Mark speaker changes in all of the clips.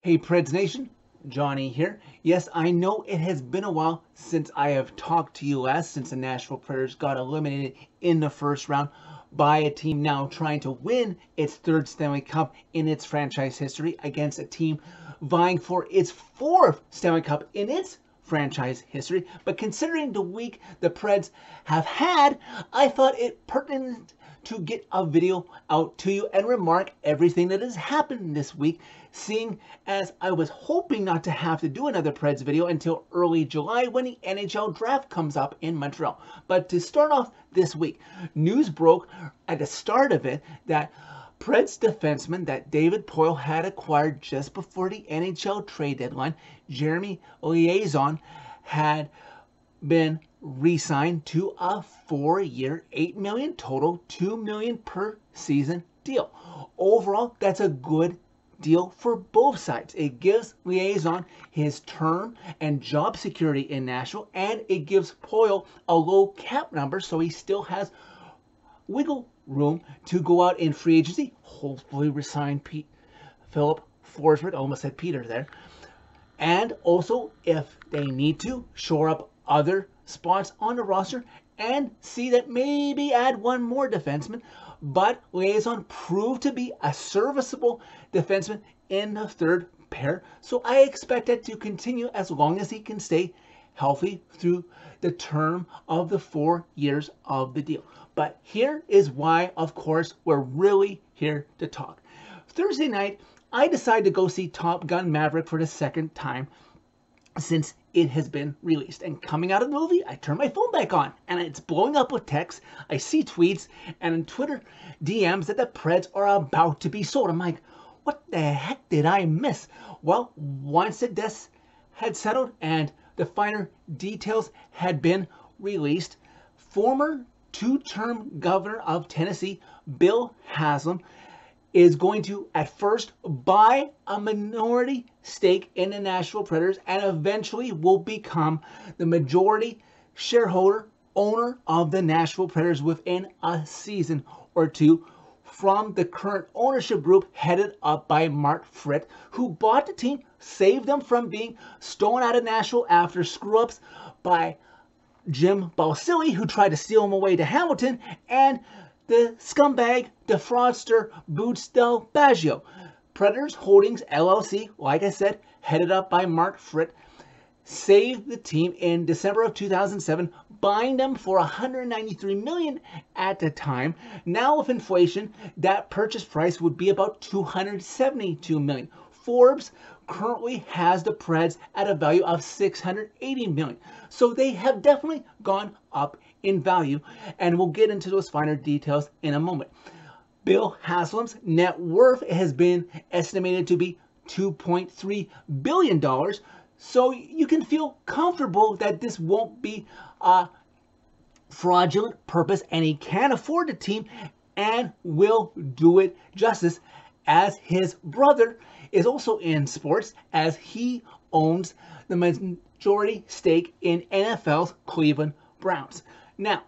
Speaker 1: Hey Preds Nation, Johnny here. Yes, I know it has been a while since I have talked to you last, since the Nashville Predators got eliminated in the first round by a team now trying to win its third Stanley Cup in its franchise history against a team vying for its fourth Stanley Cup in its franchise history. But considering the week the Preds have had, I thought it pertinent to get a video out to you and remark everything that has happened this week, seeing as I was hoping not to have to do another Preds video until early July when the NHL draft comes up in Montreal. But to start off this week, news broke at the start of it that Preds defenseman that David Poile had acquired just before the NHL trade deadline, Jeremy Liaison, had been re-signed to a 4-year, $8 million total, $2 million per season deal. Overall, that's a good deal for both sides. It gives Liaison his term and job security in Nashville, and it gives Poile a low cap number, so he still has wiggle room to go out in free agency, hopefully resign Philip Forsberg, almost said Peter there, and also if they need to shore up other spots on the roster and see that maybe add one more defenseman. But Liaison proved to be a serviceable defenseman in the third pair, so I expect that to continue as long as he can stay healthy through the term of the 4 years of the deal. But here is why, of course, we're really here to talk. Thursday night, I decided to go see Top Gun Maverick for the second time since it has been released. And coming out of the movie, I turn my phone back on and it's blowing up with texts. I see tweets and in Twitter DMs that the Preds are about to be sold. I'm like, what the heck did I miss? Well, once the dust had settled and the finer details had been released, former two-term governor of Tennessee, Bill Haslam, is going to at first buy a minority stake in the Nashville Predators and eventually will become the majority shareholder owner of the Nashville Predators within a season or two from the current ownership group headed up by Mark Fritt, who bought the team, saved them from being stolen out of Nashville after screw-ups by Jim Balsillie, who tried to steal him away to Hamilton, and the scumbag, the fraudster, Boots Del Baggio. Predators Holdings LLC, like I said, headed up by Mark Fritt, saved the team in December of 2007, buying them for $193 million at the time. Now with inflation, that purchase price would be about $272 million. Forbes currently has the Preds at a value of $680 million. So they have definitely gone up in value, and we'll get into those finer details in a moment. Bill Haslam's net worth has been estimated to be $2.3 billion, so you can feel comfortable that this won't be a fraudulent purpose, and he can afford the team and will do it justice, as his brother is also in sports, as he owns the majority stake in NFL's Cleveland Browns. Now,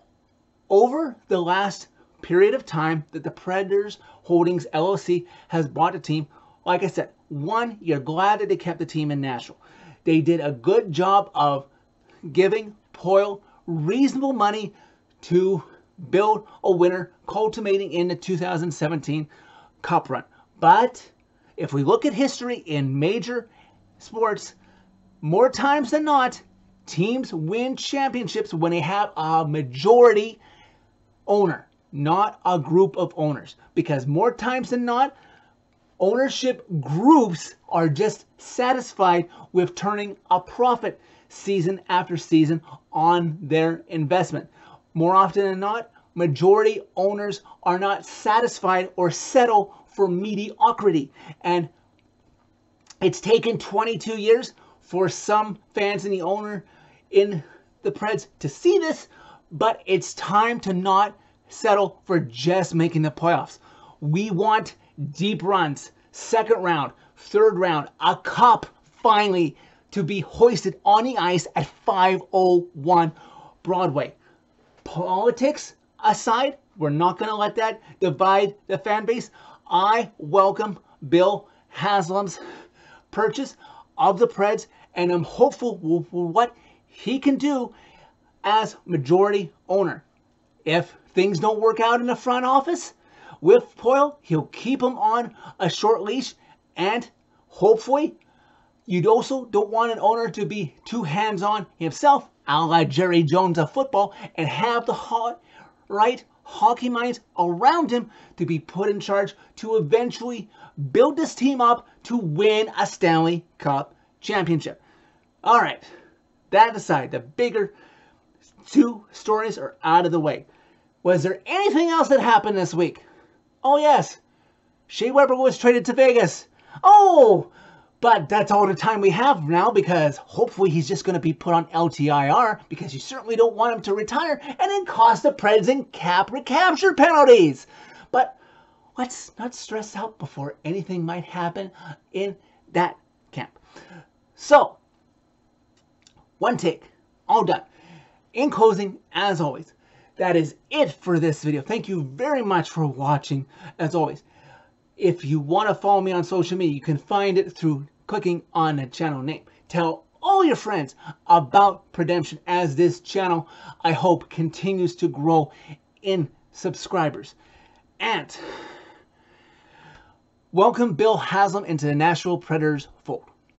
Speaker 1: over the last period of time that the Predators Holdings LLC has bought the team, like I said, one, you're glad that they kept the team in Nashville. They did a good job of giving Poile reasonable money to build a winner, culminating in the 2017 Cup run. But if we look at history in major sports, more times than not, teams win championships when they have a majority owner, not a group of owners. Because more times than not, ownership groups are just satisfied with turning a profit season after season on their investment. More often than not, majority owners are not satisfied or settle for mediocrity. And it's taken 22 years for some fans and the owner in the Preds to see this, but it's time to not settle for just making the playoffs. We want deep runs, second round, third round, a cup finally to be hoisted on the ice at 501 Broadway. Politics aside, we're not going to let that divide the fan base. I welcome Bill Haslam's purchase of the Preds, and I'm hopeful with what he can do as majority owner. If things don't work out in the front office with Poyle, he'll keep him on a short leash, and hopefully you also don't want an owner to be too hands-on himself, a la Jerry Jones of football, and have the right hockey minds around him to be put in charge to eventually build this team up to win a Stanley Cup championship. All right, that aside, the bigger two stories are out of the way. Was there anything else that happened this week? Oh yes, Shea Weber was traded to Vegas. Oh, but that's all the time we have now, because hopefully he's just going to be put on LTIR, because you certainly don't want him to retire and then cost the Preds in cap recapture penalties. But let's not stress out before anything might happen in that camp. So, one take, all done. In closing, as always, that is it for this video. Thank you very much for watching, as always. If you want to follow me on social media, you can find it through clicking on the channel name. Tell all your friends about Predemption, as this channel, I hope, continues to grow in subscribers. And welcome Bill Haslam into the Nashville Predators fold.